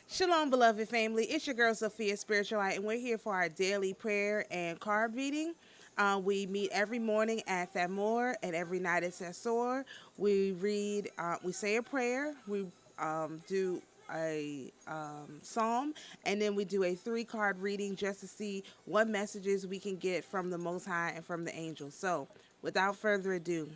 Shalom, beloved family. It's your girl Sophia, Spiritualite, and we're here for our daily prayer and card reading. We meet every morning at Thamur and every night at Sessor. We read, we say a prayer, we do a psalm, and then we do a three-card reading just to see what messages we can get from the Most High and from the angels. So, without further ado,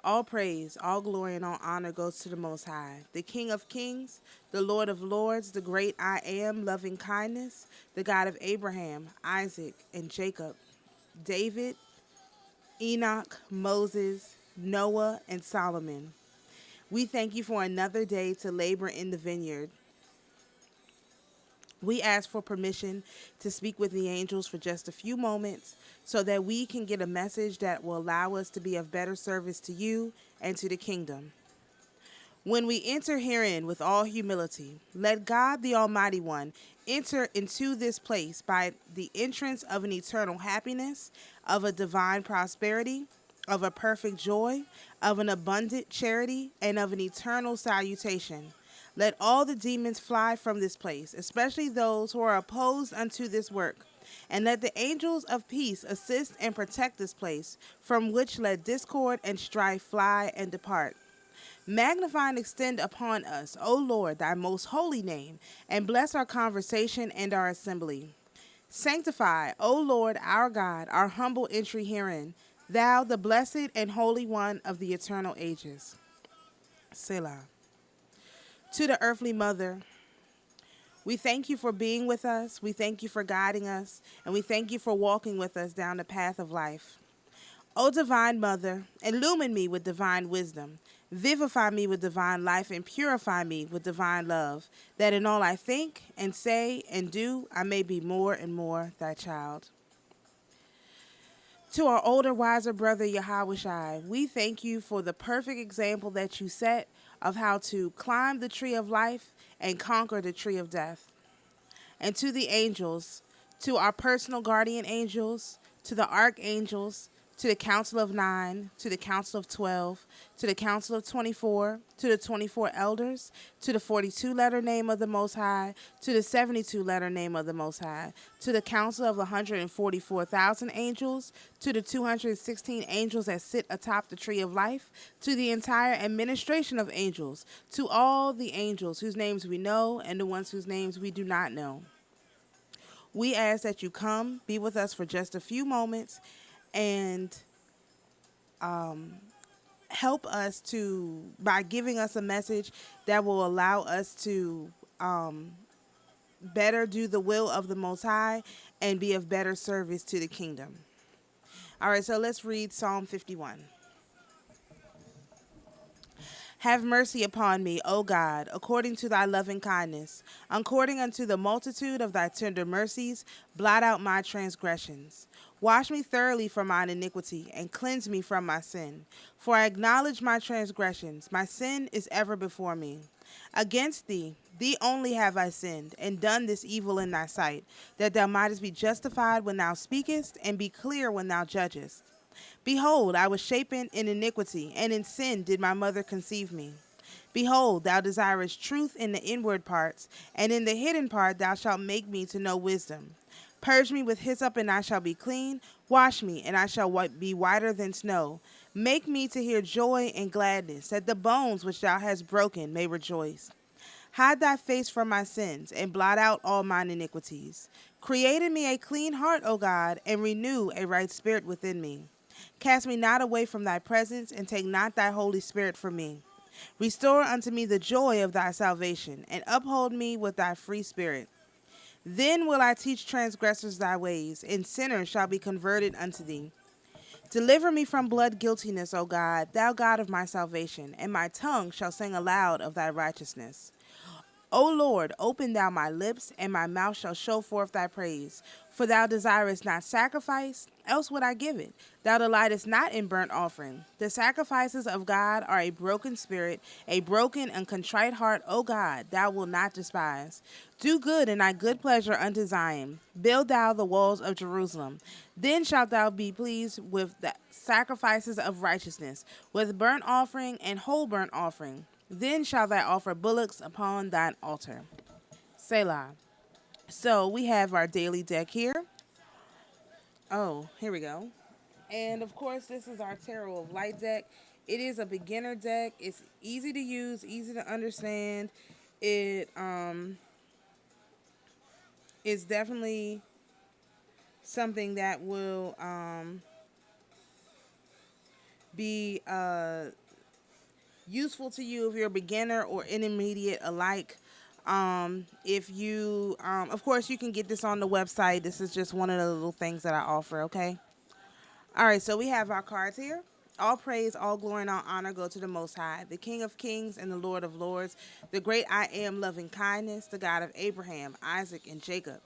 all praise, all glory, and all honor goes to the Most High, the King of kings, the Lord of lords, the great I am, loving kindness, the God of Abraham, Isaac, and Jacob, David, Enoch, Moses, Noah, and Solomon. We thank you for another day to labor in the vineyard. We ask for permission to speak with the angels for just a few moments so that we can get a message that will allow us to be of better service to you and to the kingdom. When we enter herein with all humility, let God the Almighty One enter into this place by the entrance of an eternal happiness, of a divine prosperity, of a perfect joy, of an abundant charity, and of an eternal salutation. Let all the demons fly from this place, especially those who are opposed unto this work. And let the angels of peace assist and protect this place, from which let discord and strife fly and depart. Magnify and extend upon us, O Lord, thy most holy name, and bless our conversation and our assembly. Sanctify, O Lord, our God, our humble entry herein, thou, the blessed and holy one of the eternal ages. Selah. To the earthly mother, we thank you for being with us, we thank you for guiding us, and we thank you for walking with us down the path of life. O divine mother, illumine me with divine wisdom, vivify me with divine life, and purify me with divine love, that in all I think and say and do, I may be more and more thy child. To our older, wiser brother Yahushai, we thank you for the perfect example that you set of how to climb the tree of life and conquer the tree of death. And to the angels, to our personal guardian angels, to the archangels, to the Council of 9, to the Council of 12, to the Council of 24, to the 24 elders, to the 42-letter name of the Most High, to the 72-letter name of the Most High, to the Council of 144,000 angels, to the 216 angels that sit atop the tree of life, to the entire administration of angels, to all the angels whose names we know and the ones whose names we do not know. We ask that you come, be with us for just a few moments, and help us by giving us a message that will allow us to better do the will of the Most High and be of better service to the kingdom. All right, so let's read Psalm 51. Have mercy upon me, O God, according to thy loving kindness. According unto the multitude of thy tender mercies, blot out my transgressions. Wash me thoroughly from mine iniquity, and cleanse me from my sin. For I acknowledge my transgressions. My sin is ever before me. Against thee, thee only have I sinned, and done this evil in thy sight, that thou mightest be justified when thou speakest, and be clear when thou judgest. Behold, I was shapen in iniquity, and in sin did my mother conceive me. Behold, thou desirest truth in the inward parts, and in the hidden part thou shalt make me to know wisdom. Purge me with hyssop, and I shall be clean. Wash me, and I shall be whiter than snow. Make me to hear joy and gladness, that the bones which thou hast broken may rejoice. Hide thy face from my sins, and blot out all mine iniquities. Create in me a clean heart, O God, and renew a right spirit within me. Cast me not away from thy presence, and take not thy Holy Spirit from me. Restore unto me the joy of thy salvation, and uphold me with thy free spirit. Then will I teach transgressors thy ways, and sinners shall be converted unto thee. Deliver me from blood guiltiness, O God, thou God of my salvation, and my tongue shall sing aloud of thy righteousness. O Lord, open thou my lips, and my mouth shall show forth thy praise. For thou desirest not sacrifice, else would I give it. Thou delightest not in burnt offering. The sacrifices of God are a broken spirit, a broken and contrite heart, O God, thou wilt not despise. Do good in thy good pleasure unto Zion. Build thou the walls of Jerusalem. Then shalt thou be pleased with the sacrifices of righteousness, with burnt offering and whole burnt offering. Then shalt thou offer bullocks upon thine altar. Selah. So we have our daily deck here. Oh, here we go. And of course, this is our Tarot of Light deck. It is a beginner deck. It's easy to use, easy to understand. It is definitely something that will be useful to you if you're a beginner or intermediate alike. If you, of course, you can get this on the website. This is just one of the little things that I offer, okay? All right, so we have our cards here. All praise, all glory, and all honor go to the Most High, the King of kings and the Lord of lords, the great I am, loving kindness, the God of Abraham, Isaac, and Jacob.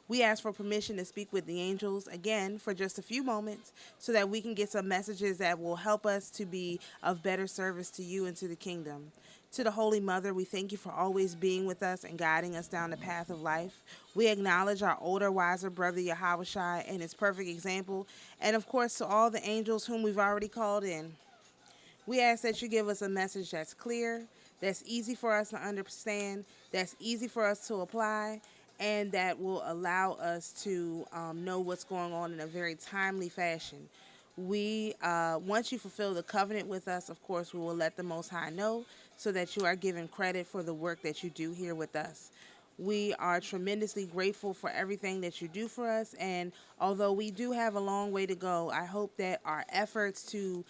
We ask for permission to speak with the angels again for just a few moments so that we can get some messages that will help us to be of better service to you and to the kingdom. To the Holy Mother, we thank you for always being with us and guiding us down the path of life. We acknowledge our older, wiser brother Yahushua and his perfect example, and of course to all the angels whom we've already called in. We ask that you give us a message that's clear, that's easy for us to understand, that's easy for us to apply, and that will allow us to know what's going on in a very timely fashion. We, once you fulfill the covenant with us, of course, we will let the Most High know so that you are given credit for the work that you do here with us. We are tremendously grateful for everything that you do for us, and although we do have a long way to go, I hope that our efforts to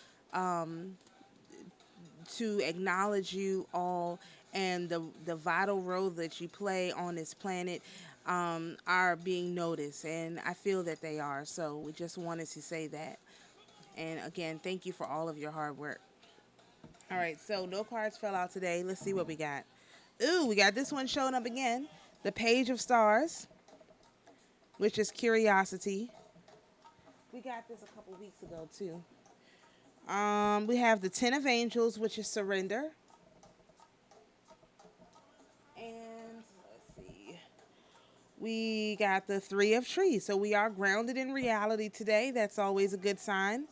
acknowledge you all and the vital role that you play on this planet are being noticed, and I feel that they are. So we just wanted to say that. And again, thank you for all of your hard work. All right, so no cards fell out today. Let's see what we got. Ooh, we got this one showing up again. The Page of Stars, which is curiosity. We got this a couple weeks ago, too. We have the Ten of Angels, which is surrender. And let's see. We got the Three of Trees. So we are grounded in reality today. That's always a good sign.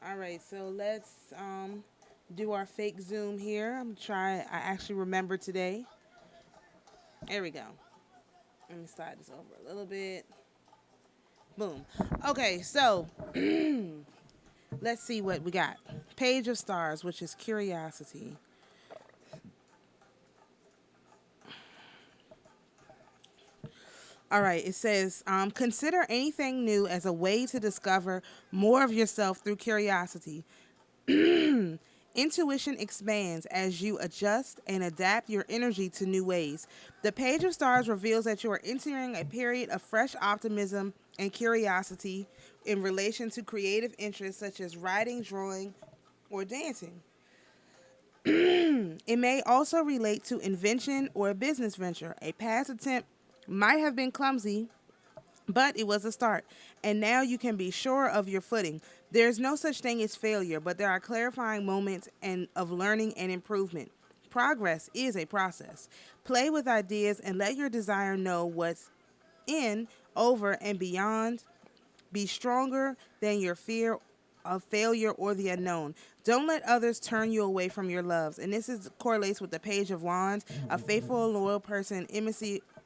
All right, so let's do our fake zoom here. I'm trying. I actually remember today. There we go. Let me slide this over a little bit. Boom. Okay, so let's see what we got. Page of Stars, which is curiosity. All right, it says, consider anything new as a way to discover more of yourself through curiosity. Intuition expands as you adjust and adapt your energy to new ways. The Page of Stars reveals that you are entering a period of fresh optimism and curiosity in relation to creative interests such as writing, drawing, or dancing. It may also relate to invention or a business venture. A past attempt might have been clumsy, but it was a start, and now you can be sure of your footing. There's no such thing as failure, but there are clarifying moments of learning and improvement. Progress is a process. Play with ideas and let your desire know what's in, over, and beyond. Be stronger than your fear of failure or the unknown. Don't let others turn you away from your loves. And this correlates with the Page of Wands, a faithful and loyal person,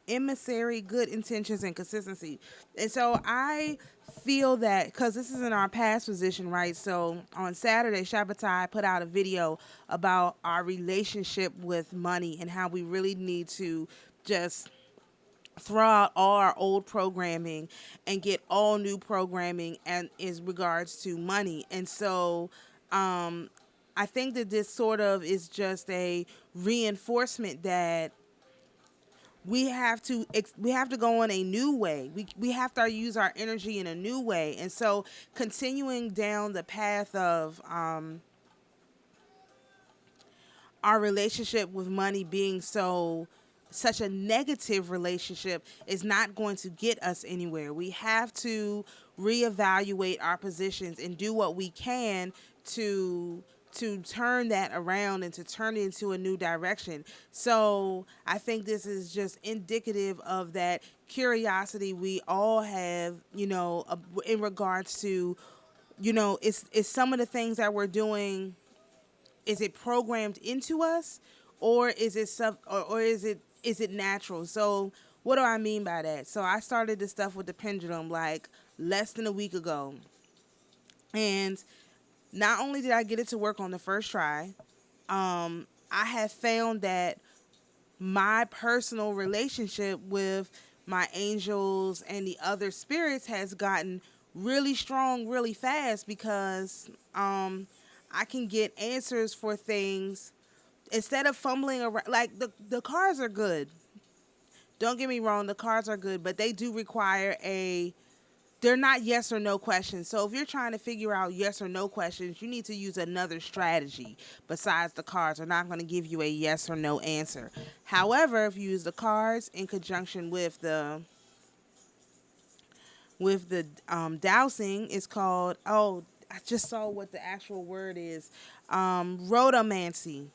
emissary, good intentions, and consistency. And so I feel that because this is in our past position, right? So on Saturday, Shabbatai put out a video about our relationship with money and how we really need to just throw out all our old programming and get all new programming and is regards to money. And so I think that this sort of is just a reinforcement that we have to go in a new way. We have to use our energy in a new way. And so continuing down the path of our relationship with money being such a negative relationship is not going to get us anywhere. We have to reevaluate our positions and do what we can to turn that around and to turn it into a new direction. So I think this is just indicative of that curiosity we all have, in regards to, it's some of the things that we're doing. Is it programmed into us, or is it or is it natural? So what do I mean by that? So I started this stuff with the pendulum like less than a week ago, and not only did I get it to work on the first try, I have found that my personal relationship with my angels and the other spirits has gotten really strong really fast because I can get answers for things instead of fumbling around. Like the cards are good. Don't get me wrong, the cards are good, but they do require they're not yes or no questions. So if you're trying to figure out yes or no questions, you need to use another strategy besides the cards. They're not going to give you a yes or no answer. However, if you use the cards in conjunction with the dowsing, it's called, I just saw what the actual word is, rhodomancy.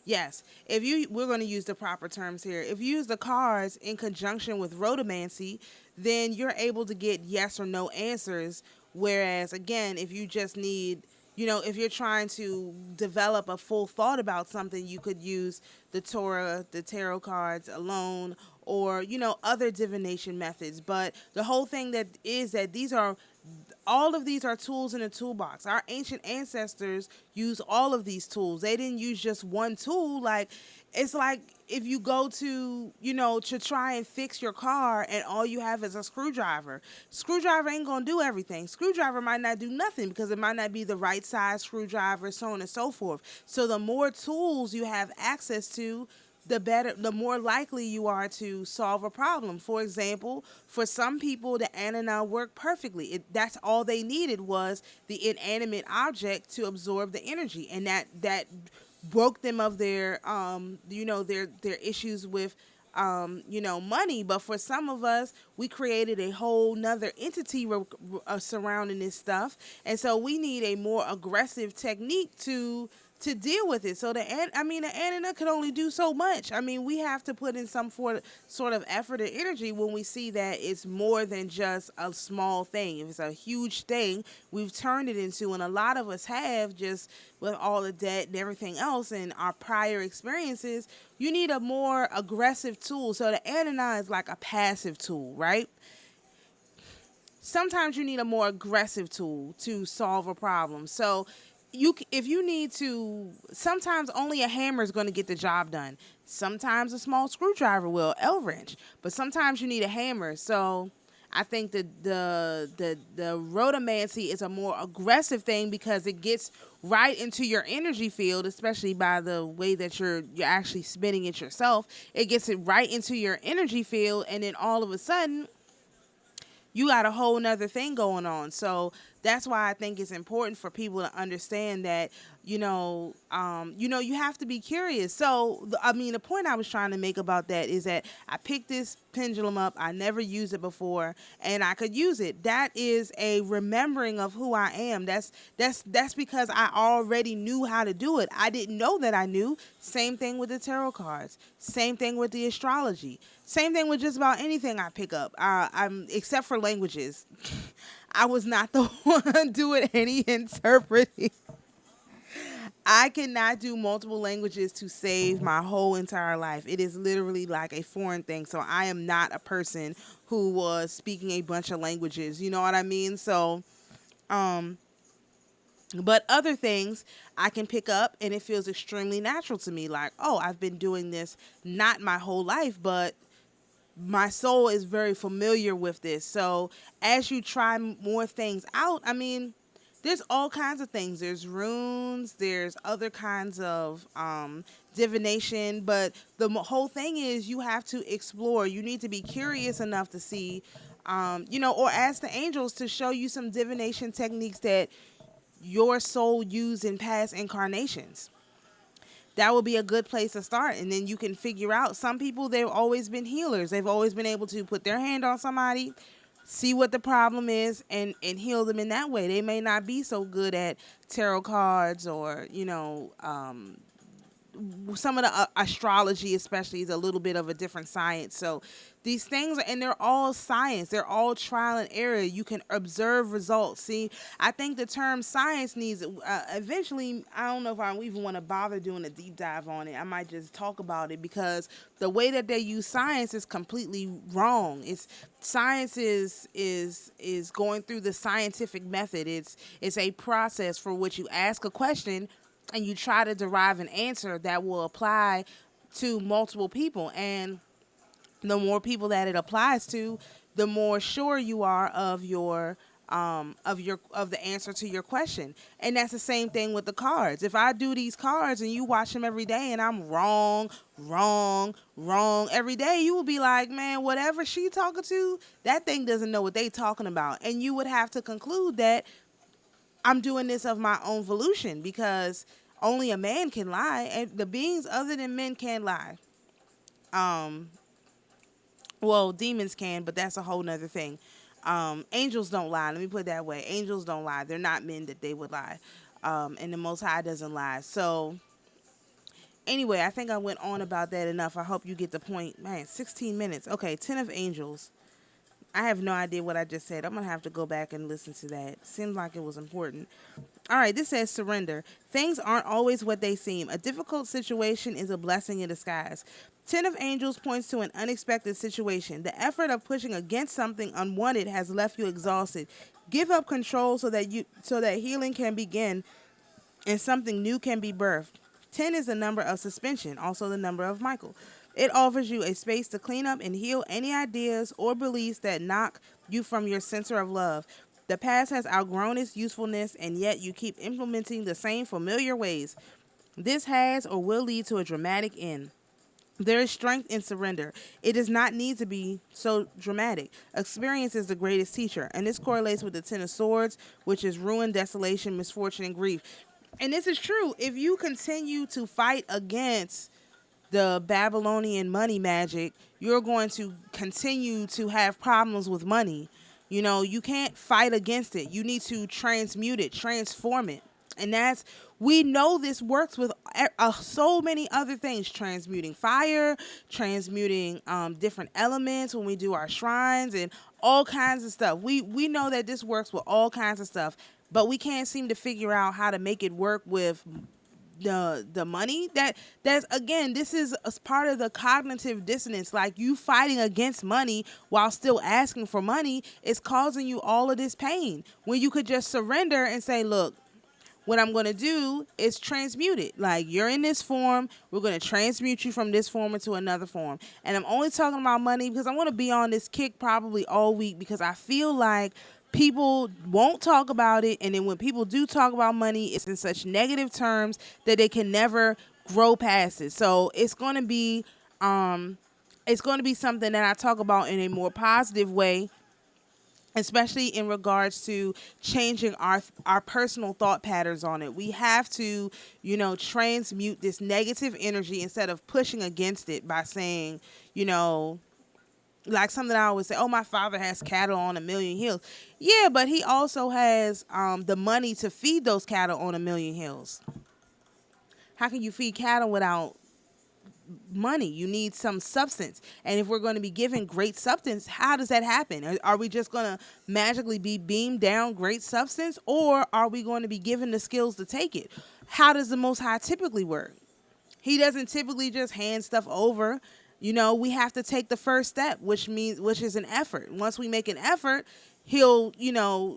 Yes, we're going to use the proper terms here. If you use the cards in conjunction with rhodomancy, then you're able to get yes or no answers. Whereas, again, if you just need, if you're trying to develop a full thought about something, you could use the Torah, the tarot cards alone, or, other divination methods. But the whole thing that all of these are tools in a toolbox. Our ancient ancestors used all of these tools. They didn't use just one tool. It's like if you go to try and fix your car and all you have is a screwdriver. Screwdriver ain't going to do everything. Screwdriver might not do nothing because it might not be the right size screwdriver, so on and so forth. So the more tools you have access to, the more likely you are to solve a problem. For example, for some people, the Anana worked perfectly. That's all they needed was the inanimate object to absorb the energy, and that broke them of their their issues with money. But for some of us, we created a whole nother entity surrounding this stuff, and so we need a more aggressive technique to deal with it. So the Anana could only do so much. We have to put in some sort of effort and energy when we see that it's more than just a small thing. If it's a huge thing, we've turned it into, and a lot of us have, just with all the debt and everything else and our prior experiences. You need a more aggressive tool. So the Anana is like a passive tool, right? Sometimes you need a more aggressive tool to solve a problem. So if you need to, sometimes only a hammer is going to get the job done. Sometimes a small screwdriver will, L-wrench, but sometimes you need a hammer. So I think that the rhodomancy is a more aggressive thing because it gets right into your energy field, especially by the way that you're actually spinning it yourself. It gets it right into your energy field, and then all of a sudden, you got a whole nother thing going on. So that's why I think it's important for people to understand that, you have to be curious. So, the point I was trying to make about that is that I picked this pendulum up. I never used it before, and I could use it. That is a remembering of who I am. That's because I already knew how to do it. I didn't know that I knew. Same thing with the tarot cards. Same thing with the astrology. Same thing with just about anything I pick up. Except for languages. I was not the one doing any interpreting. I cannot do multiple languages to save my whole entire life. It is literally like a foreign thing. So I am not a person who was speaking a bunch of languages. You know what I mean? So, but other things I can pick up and it feels extremely natural to me. Like, oh, I've been doing this not my whole life, but my soul is very familiar with this. So as you try more things out, there's all kinds of things. There's runes, there's other kinds of divination, but the whole thing is you have to explore. You need to be curious enough to see, or ask the angels to show you some divination techniques that your soul used in past incarnations. That will be a good place to start. And then you can figure out, some people, they've always been healers. They've always been able to put their hand on somebody, see what the problem is and heal them in that way. They may not be so good at tarot cards or, some of the astrology especially is a little bit of a different science. So these things, and they're all science, they're all trial and error. You can observe results. See, I think the term science needs eventually, I don't know if I even want to bother doing a deep dive on it. I might just talk about it, because the way that they use science is completely wrong. It's science is going through the scientific method. It's a process for which you ask a question and you try to derive an answer that will apply to multiple people. And the more people that it applies to, the more sure you are of the answer to your question. And that's the same thing with the cards. If I do these cards and you watch them every day and I'm wrong every day, you will be like, man, whatever she talking to, that thing doesn't know what they talking about. And you would have to conclude that I'm doing this of my own volition, because only a man can lie, and the beings other than men can't lie. Well, demons can, but that's a whole nother thing. Angels don't lie. Let me put it that way. Angels don't lie. They're not men that they would lie. And the Most High doesn't lie. So anyway, I think I went on about that enough. I hope you get the point. Man, 16 minutes. Okay, 10 of angels. I have no idea what I just said. I'm going to have to go back and listen to that. Seems like it was important. All right, this says surrender. Things aren't always what they seem. A difficult situation is a blessing in disguise. 10 of angels points to an unexpected situation. The effort of pushing against something unwanted has left you exhausted. Give up control so that healing can begin and something new can be birthed. 10 is the number of suspension, also the number of Michael. It offers you a space to clean up and heal any ideas or beliefs that knock you from your center of love. The past has outgrown its usefulness, and yet you keep implementing the same familiar ways. This has or will lead to a dramatic end. There is strength in surrender. It does not need to be so dramatic. Experience is the greatest teacher, and this correlates with the Ten of Swords, which is ruin, desolation, misfortune, and grief. And this is true. If you continue to fight against the Babylonian money magic, you're going to continue to have problems with money. You can't fight against it. You need to transmute it, transform it. And we know this works with so many other things. Transmuting fire, transmuting different elements when we do our shrines and all kinds of stuff. We know that this works with all kinds of stuff, but we can't seem to figure out how to make it work with the money. That's again, this is a part of the cognitive dissonance. Like, you fighting against money while still asking for money is causing you all of this pain, when you could just surrender and say, look, what I'm going to do is transmute it. Like, you're in this form, we're going to transmute you from this form into another form. And I'm only talking about money because I want to be on this kick probably all week, because I feel like people won't talk about it, and then when people do talk about money, it's in such negative terms that they can never grow past it. So it's going to be something that I talk about in a more positive way, especially in regards to changing our personal thought patterns on it. We have to, transmute this negative energy instead of pushing against it by saying, like something I always say, oh, my father has cattle on a million hills. Yeah, but he also has the money to feed those cattle on a million hills. How can you feed cattle without money? You need some substance. And if we're going to be given great substance, how does that happen? Are we just going to magically be beamed down great substance, or are we going to be given the skills to take it? How does the Most High typically work? He doesn't typically just hand stuff over. We have to take the first step, which is an effort. Once we make an effort, he'll,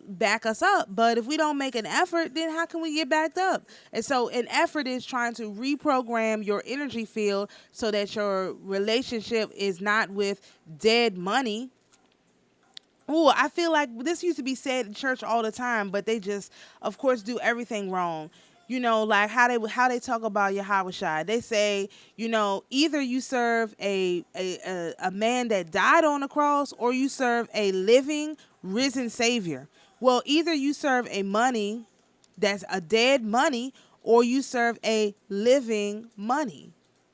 back us up. But if we don't make an effort, then how can we get backed up? And so an effort is trying to reprogram your energy field so that your relationship is not with dead money. Oh, I feel like this used to be said in church all the time, but they just, of course, do everything wrong. Like how they talk about Yahweh Shai. They say, either you serve a man that died on the cross, or you serve a living, risen Savior. Well, either you serve a money that's a dead money, or you serve a living money.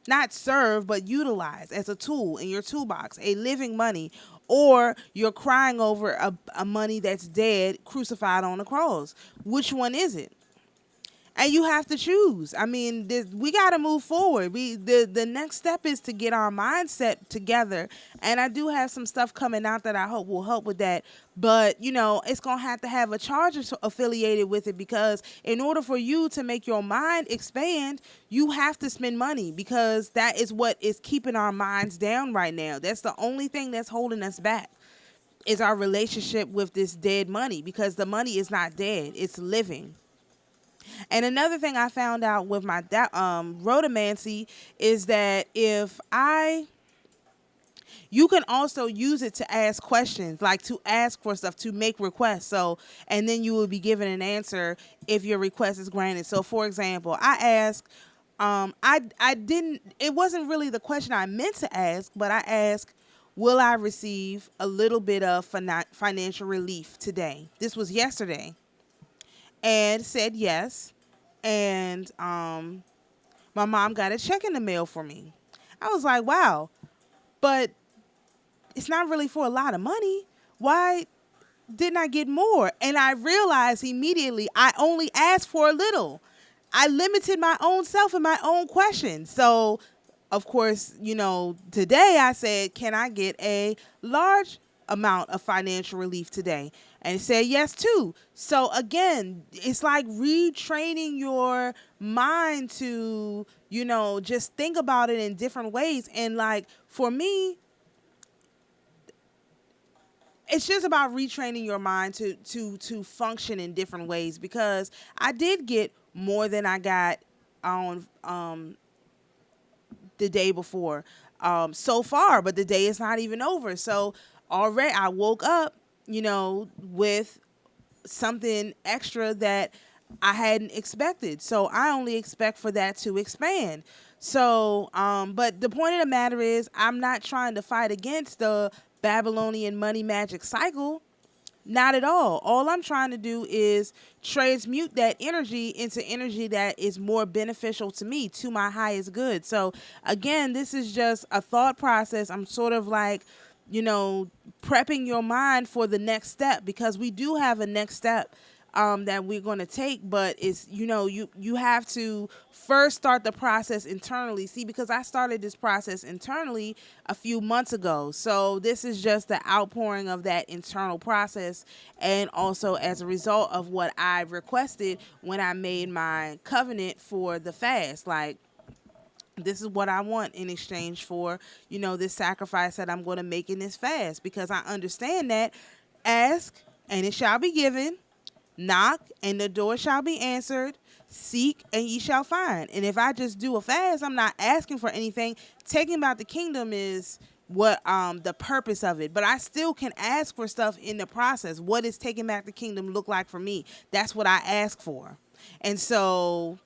Not serve, but utilize as a tool in your toolbox, a living money. or you're crying over a money that's dead, crucified on the cross. Which one is it? And you have to choose. I mean, we got to move forward. The next step is to get our mindset together. And I do have some stuff coming out that I hope will help with that. But, you know, it's going to have a charge affiliated with it, because in order for you to make your mind expand, you have to spend money, because that is what is keeping our minds down right now. That's the only thing that's holding us back, is our relationship with this dead money, because the money is not dead. It's living. And another thing I found out with my rhodomancy is that you can also use it to ask questions, like to ask for stuff, to make requests. So, and then you will be given an answer if your request is granted. So, for example, I asked, I didn't, it wasn't really the question I meant to ask, but I asked, will I receive a little bit of financial relief today? This was yesterday. And said yes. And my mom got a check in the mail for me. I was like, wow, but it's not really for a lot of money. Why didn't I get more? And I realized immediately I only asked for a little. I limited my own self and my own questions. So, of course, you know, today I said, can I get a large amount of financial relief today? And it said yes too. So again, it's like retraining your mind to, you know, just think about it in different ways. And like for me, it's just about retraining your mind to function in different ways, because I did get more than I got on the day before so far, but the day is not even over. So already I woke up, you know, with something extra that I hadn't expected. So I only expect for that to expand. So, but the point of the matter is, I'm not trying to fight against the Babylonian money magic cycle. Not at all. All I'm trying to do is transmute that energy into energy that is more beneficial to me, to my highest good. So again, this is just a thought process. I'm sort of like, you know, prepping your mind for the next step, because we do have a next step that we're going to take, but it's, you know, you have to first start the process internally. See, because I started this process internally a few months ago. So this is just the outpouring of that internal process, and also as a result of what I requested when I made my covenant for the fast. Like, this is what I want in exchange for, you know, this sacrifice that I'm going to make in this fast, because I understand that ask and it shall be given, knock and the door shall be answered, seek and ye shall find. And if I just do a fast, I'm not asking for anything. Taking about the kingdom is what the purpose of it, but I still can ask for stuff in the process. What does taking back the kingdom look like for me? That's what I ask for. And so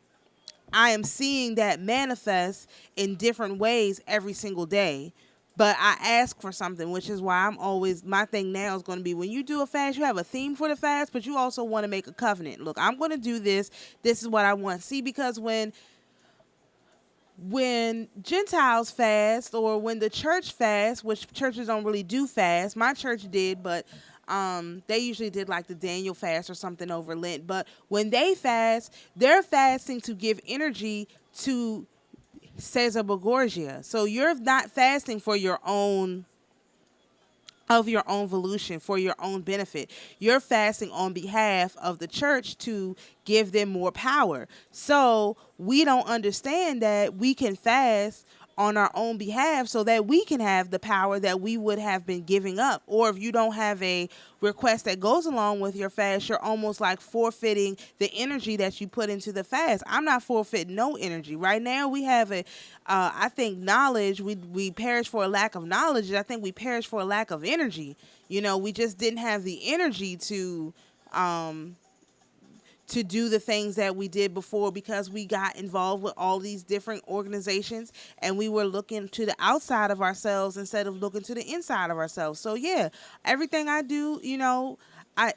I am seeing that manifest in different ways every single day. But I ask for something, which is why I'm always, my thing now is going to be, when you do a fast, you have a theme for the fast, but you also want to make a covenant. Look, I'm going to do this. This is what I want. See, because when Gentiles fast, or when the church fasts, which churches don't really do fast, my church did, but they usually did like the Daniel fast or something over Lent. But when they fast, they're fasting to give energy to Caesar Borgia. So you're not fasting for your own, of your own volition, for your own benefit. You're fasting on behalf of the church to give them more power. So we don't understand that we can fast on our own behalf so that we can have the power that we would have been giving up. Or if you don't have a request that goes along with your fast, you're almost like forfeiting the energy that you put into the fast. I'm not forfeiting no energy. Right now we have I think knowledge, we perish for a lack of knowledge. I think we perish for a lack of energy. You know, we just didn't have the energy to do the things that we did before, because we got involved with all these different organizations and we were looking to the outside of ourselves instead of looking to the inside of ourselves. So yeah, everything I do, you know, I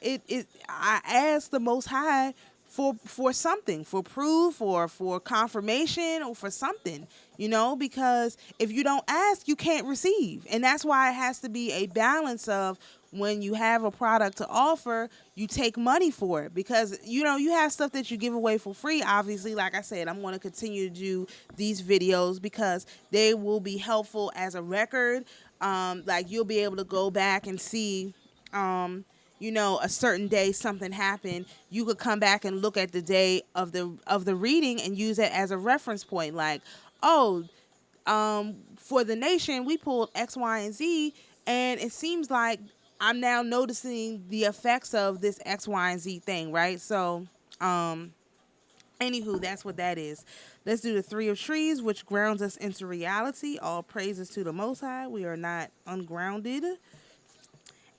ask the Most High for something, for proof or for confirmation or for something, because if you don't ask, you can't receive. And that's why it has to be a balance of, when you have a product to offer, you take money for it, because you have stuff that you give away for free. Obviously, like I said, I'm going to continue to do these videos because they will be helpful as a record. Like, you'll be able to go back and see, a certain day something happened. You could come back and look at the day of the reading and use it as a reference point. Like, oh, for the nation, we pulled X, Y, and Z, and it seems like I'm now noticing the effects of this X, Y, and Z thing, right? So, anywho, that's what that is. Let's do the Three of Trees, which grounds us into reality. All praises to the Most High. We are not ungrounded.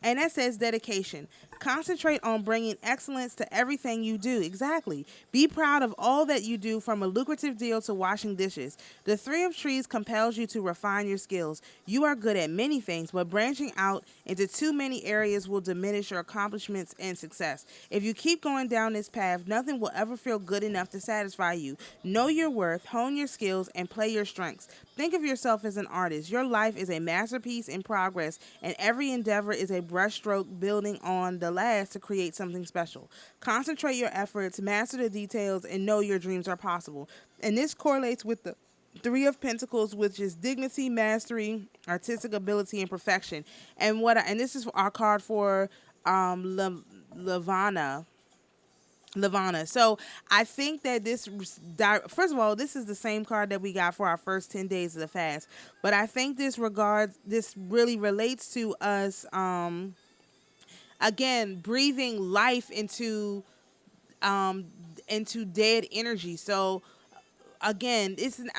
And that says dedication. Concentrate on bringing excellence to everything you do. Exactly. Be proud of all that you do, from a lucrative deal to washing dishes. The Three of Trees compels you to refine your skills. You are good at many things, but branching out into too many areas will diminish your accomplishments and success. If you keep going down this path, nothing will ever feel good enough to satisfy you. Know your worth, hone your skills, and play your strengths. Think of yourself as an artist. Your life is a masterpiece in progress, and every endeavor is a brushstroke building on the last to create something special. Concentrate your efforts, master the details, and know your dreams are possible. And this correlates with the Three of Pentacles, which is dignity, mastery, artistic ability, and perfection. And this is our card for Lavana. So I think that first of all, this is the same card that we got for our first 10 days of the fast. But I think this really relates to us, again, breathing life into dead energy. So again,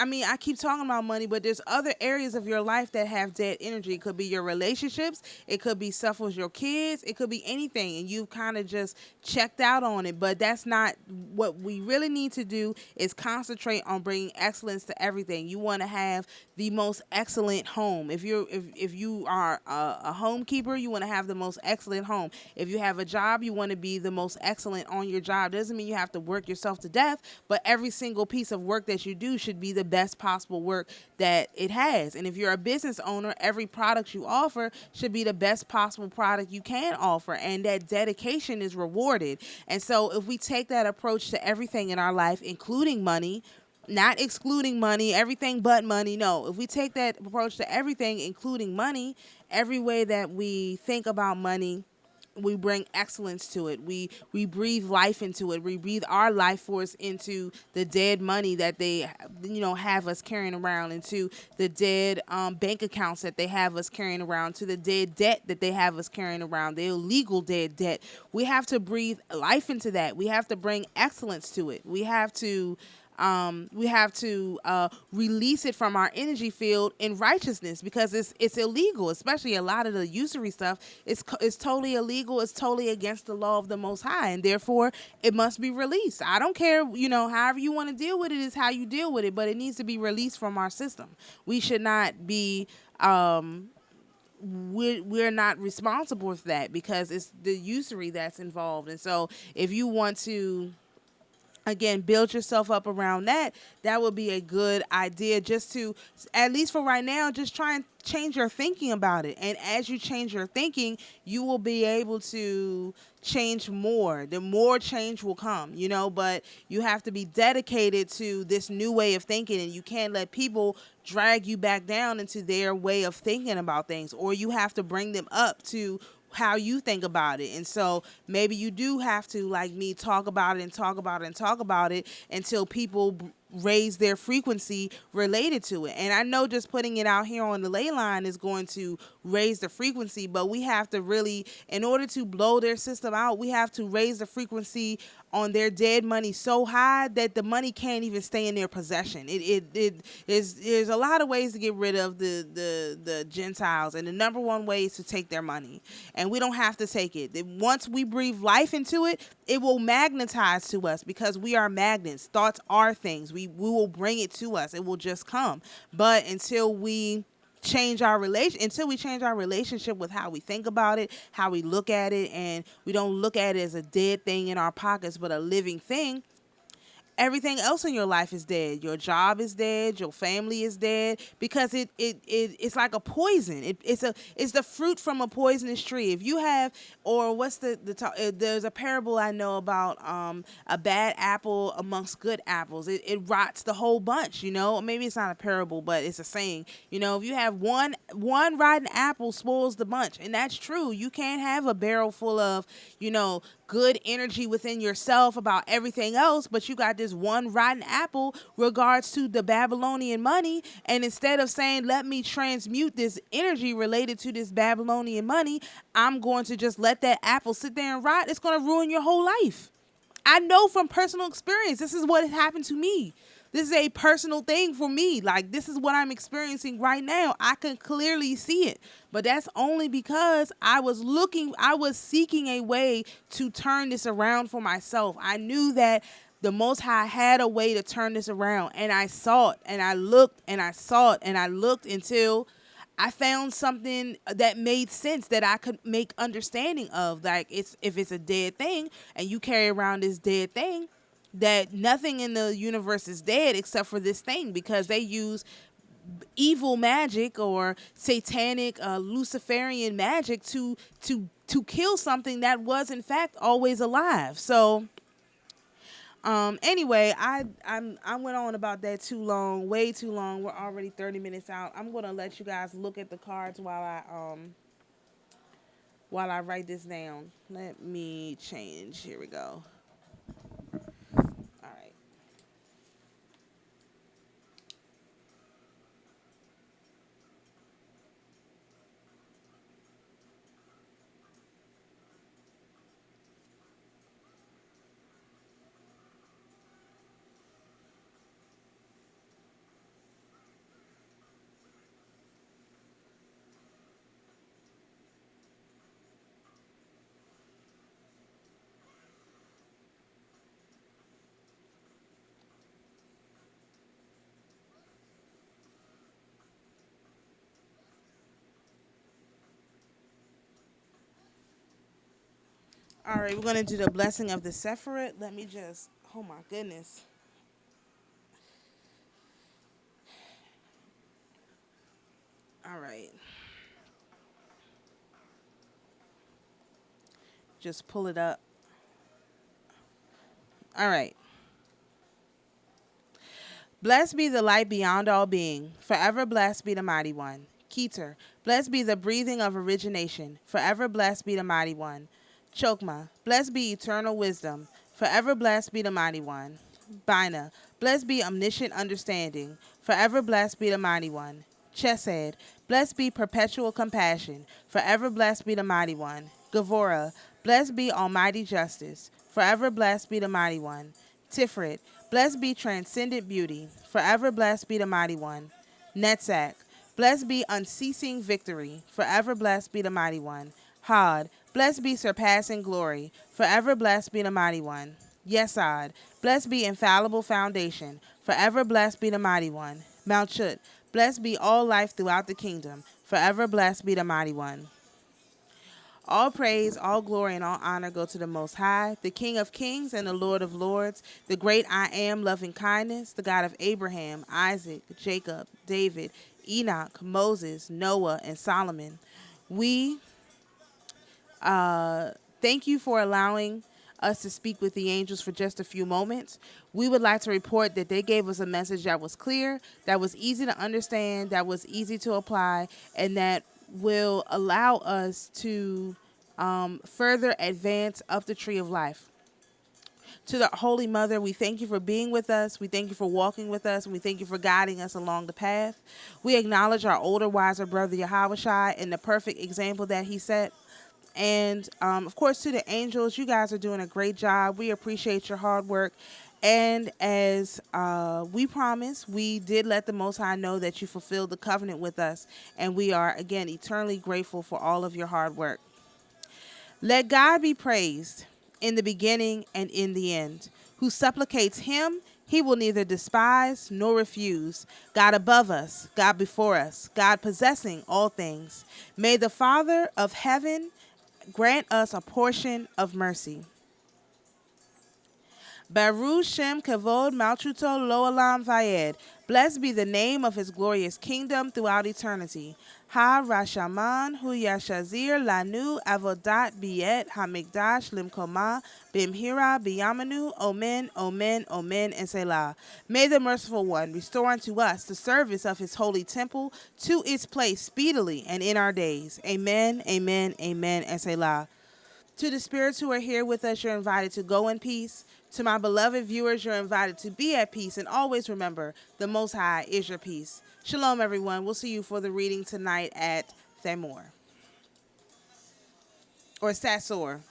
I keep talking about money, but there's other areas of your life that have dead energy. It could be your relationships. It could be stuff with your kids. It could be anything. And you've kind of just checked out on it. But that's not what we really need to do, is concentrate on bringing excellence to everything. You want to have the most excellent home. If you are a homekeeper, you want to have the most excellent home. If you have a job, you want to be the most excellent on your job. Doesn't mean you have to work yourself to death, but every single piece of work that you do should be the best possible work that it has. And if you're a business owner, every product you offer should be the best possible product you can offer, and that dedication is rewarded. And so if we take that approach to everything in our life, including money, not excluding money, everything but money. No, if we take that approach to everything, including money, every way that we think about money, we bring excellence to it. We breathe life into it. We breathe our life force into the dead money that they, have us carrying around, into the dead bank accounts that they have us carrying around, to the dead debt that they have us carrying around, the illegal dead debt. We have to breathe life into that. We have to bring excellence to it. We have to release it from our energy field in righteousness, because it's illegal, especially a lot of the usury stuff. It's totally illegal. It's totally against the law of the Most High, and therefore it must be released. I don't care, however you want to deal with it is how you deal with it, but it needs to be released from our system. We should not be, we're not responsible for that, because it's the usury that's involved. And so if you want to, again, build yourself up around that, that would be a good idea, just to, at least for right now, just try and change your thinking about it. And as you change your thinking, you will be able to change more. The more change will come, but you have to be dedicated to this new way of thinking, and you can't let people drag you back down into their way of thinking about things, or you have to bring them up to how you think about it. And so maybe you do have to, like me, talk about it and talk about it and talk about it until people raise their frequency related to it. And I know just putting it out here on the ley line is going to raise the frequency, but we have to really, in order to blow their system out, we have to raise the frequency on their dead money so high that the money can't even stay in their possession. There's a lot of ways to get rid of the Gentiles, and the number one way is to take their money. And we don't have to take it. Once we breathe life into it, it will magnetize to us, because we are magnets. Thoughts are things. We will bring it to us. It will just come. But until we change our until we change our relationship with how we think about it, how we look at it, and we don't look at it as a dead thing in our pockets, but a living thing. Everything else in your life is dead. Your job is dead. Your family is dead, because it's like a poison. It's the fruit from a poisonous tree. If you have, or what's there's a parable I know about, a bad apple amongst good apples. It rots the whole bunch. Maybe it's not a parable, but it's a saying. If you have one rotten apple, spoils the bunch, and that's true. You can't have a barrel full of good energy within yourself about everything else, but you got this one rotten apple regards to the Babylonian money, and instead of saying, let me transmute this energy related to this Babylonian money, I'm going to just let that apple sit there and rot. It's going to ruin your whole life. I know from personal experience. This is what happened to me. This is a personal thing for me. Like, this is what I'm experiencing right now. I can clearly see it. But that's only because I was seeking a way to turn this around for myself. I knew that the Most High had a way to turn this around. And I saw it, and I looked, and I saw it, and I looked until I found something that made sense, that I could make understanding of. Like, if it's a dead thing and you carry around this dead thing, that nothing in the universe is dead except for this thing, because they use evil magic or satanic Luciferian magic to kill something that was in fact always alive. So anyway, I went on about that too long, way too long. We're already 30 minutes out. I'm gonna let you guys look at the cards while I write this down. Let me change. Here we go. All right. All right, we're going to do the blessing of the Sephirot. Let me just, oh my goodness. All right. Just pull it up. All right. Blessed be the light beyond all being. Forever blessed be the mighty one. Keter. Blessed be the breathing of origination. Forever blessed be the mighty one. Chokma. Blessed be eternal wisdom. Forever blessed be the mighty one. Bina. Blessed be omniscient understanding. Forever blessed be the mighty one. Chesed. Blessed be perpetual compassion. Forever blessed be the mighty one. Gavora. Blessed be almighty justice. Forever blessed be the mighty one. Tiferet. Blessed be transcendent beauty. Forever blessed be the mighty one. Netzach. Blessed be unceasing victory. Forever blessed be the mighty one. Had. Blessed be surpassing glory. Forever blessed be the mighty one. Yesod. Blessed be infallible foundation. Forever blessed be the mighty one. Malchut. Blessed be all life throughout the kingdom. Forever blessed be the mighty one. All praise, all glory, and all honor go to the Most High, the King of kings and the Lord of lords, the great I am, loving kindness, the God of Abraham, Isaac, Jacob, David, Enoch, Moses, Noah, and Solomon. We thank you for allowing us to speak with the angels for just a few moments. We would like to report that they gave us a message that was clear, that was easy to understand, that was easy to apply, and that will allow us to further advance up the tree of life. To the Holy Mother, we thank you for being with us. We thank you for walking with us. And we thank you for guiding us along the path. We acknowledge our older, wiser brother Yahushua and the perfect example that he set. And, of course, to the angels, you guys are doing a great job. We appreciate your hard work. And as we promised, we did let the Most High know that you fulfilled the covenant with us. And we are, again, eternally grateful for all of your hard work. Let God be praised in the beginning and in the end, who supplicates him, He will neither despise nor refuse. God above us, God before us, God possessing all things. May the Father of heaven grant us a portion of mercy. Baruch Shem Kavod Malchuto Lo Olam Vayed. Blessed be the name of his glorious kingdom throughout eternity. Ha Rashaman Hu Yashazir Lanu Avodat Biet Hamikdash Limkoma Bimhira Biyamanu Omen Omen Omen and Selah. May the merciful one restore unto us the service of his holy temple to its place speedily and in our days. Amen, amen, amen, and Selah. To the spirits who are here with us, you're invited to go in peace. To my beloved viewers, you're invited to be at peace. And always remember, the Most High is your peace. Shalom, everyone. We'll see you for the reading tonight at Thamur. Or Sassor.